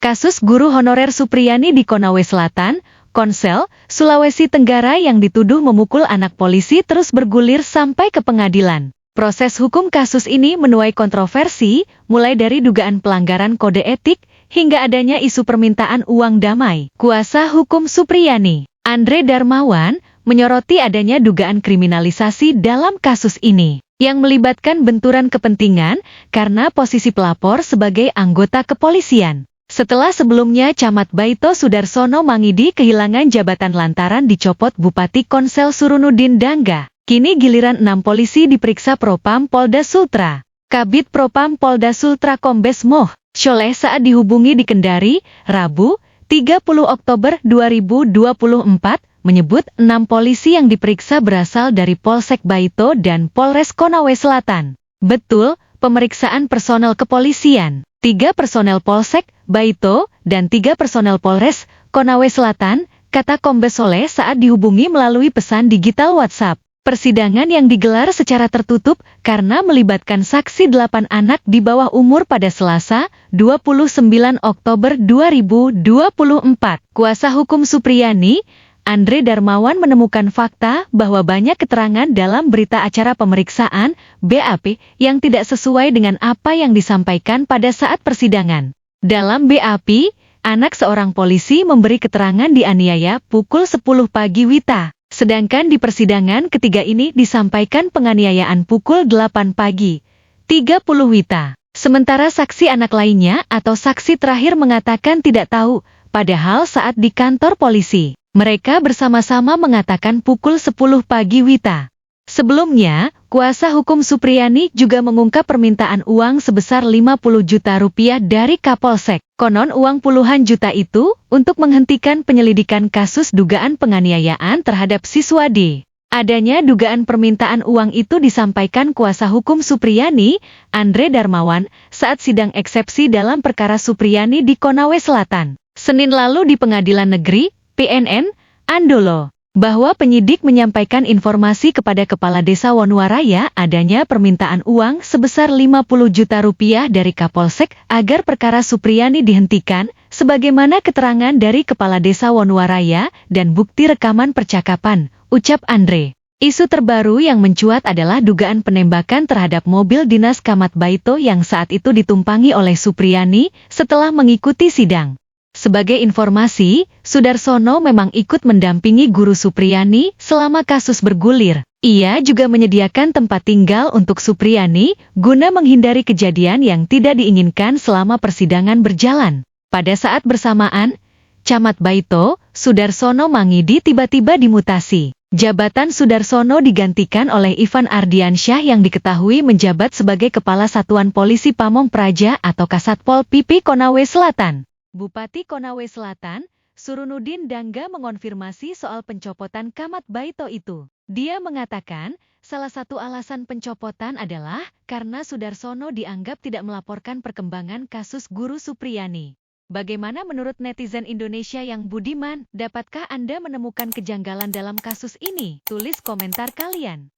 Kasus guru honorer Supriyani di Konawe Selatan, Konsel, Sulawesi Tenggara yang dituduh memukul anak polisi terus bergulir sampai ke pengadilan. Proses hukum kasus ini menuai kontroversi, mulai dari dugaan pelanggaran kode etik, hingga adanya isu permintaan uang damai. Kuasa hukum Supriyani, Andre Darmawan, menyoroti adanya dugaan kriminalisasi dalam kasus ini, yang melibatkan benturan kepentingan karena posisi pelapor sebagai anggota kepolisian. Setelah sebelumnya Camat Baito Sudarsono Mangidi kehilangan jabatan lantaran dicopot Bupati Konsel Surunudin Dangga, kini giliran 6 polisi diperiksa Propam Polda Sultra. Kabid Propam Polda Sultra Kombes Moh Sholeh saat dihubungi di Kendari, Rabu, 30 Oktober 2024, menyebut 6 polisi yang diperiksa berasal dari Polsek Baito dan Polres Konawe Selatan. Betul, pemeriksaan personel kepolisian. 3 personel Polsek, Baito, dan 3 personel Polres, Konawe Selatan, kata Kombes Sholeh saat dihubungi melalui pesan digital WhatsApp. Persidangan yang digelar secara tertutup karena melibatkan saksi 8 anak di bawah umur pada Selasa, 29 Oktober 2024. Kuasa hukum Supriyani, Andre Darmawan menemukan fakta bahwa banyak keterangan dalam berita acara pemeriksaan BAP yang tidak sesuai dengan apa yang disampaikan pada saat persidangan. Dalam BAP, anak seorang polisi memberi keterangan dianiaya pukul 10 pagi WITA, sedangkan di persidangan ketiga ini disampaikan penganiayaan pukul 8 pagi, 30 WITA. Sementara saksi anak lainnya atau saksi terakhir mengatakan tidak tahu, padahal saat di kantor polisi, mereka bersama-sama mengatakan pukul 10 pagi WITA. Sebelumnya, kuasa hukum Supriyani juga mengungkap permintaan uang sebesar 50 juta rupiah dari Kapolsek. Konon uang puluhan juta itu untuk menghentikan penyelidikan kasus dugaan penganiayaan terhadap siswa D. Adanya dugaan permintaan uang itu disampaikan kuasa hukum Supriyani, Andre Darmawan, saat sidang eksepsi dalam perkara Supriyani di Konawe Selatan, Senin lalu di Pengadilan Negeri PNN, Andolo, bahwa penyidik menyampaikan informasi kepada Kepala Desa Wonuwaraya adanya permintaan uang sebesar 50 juta rupiah dari Kapolsek agar perkara Supriyani dihentikan, sebagaimana keterangan dari Kepala Desa Wonuwaraya dan bukti rekaman percakapan, ucap Andre. Isu terbaru yang mencuat adalah dugaan penembakan terhadap mobil dinas Camat Baito yang saat itu ditumpangi oleh Supriyani setelah mengikuti sidang. Sebagai informasi, Sudarsono memang ikut mendampingi guru Supriyani selama kasus bergulir. Ia juga menyediakan tempat tinggal untuk Supriyani guna menghindari kejadian yang tidak diinginkan selama persidangan berjalan. Pada saat bersamaan, Camat Baito, Sudarsono Mangidi tiba-tiba dimutasi. Jabatan Sudarsono digantikan oleh Ivan Ardiansyah yang diketahui menjabat sebagai Kepala Satuan Polisi Pamong Praja atau Kasatpol PP Konawe Selatan. Bupati Konawe Selatan, Surunudin Dangga mengonfirmasi soal pencopotan Camat Baito itu. Dia mengatakan, salah satu alasan pencopotan adalah karena Sudarsono dianggap tidak melaporkan perkembangan kasus guru Supriyani. Bagaimana menurut netizen Indonesia yang budiman? Dapatkah Anda menemukan kejanggalan dalam kasus ini? Tulis komentar kalian.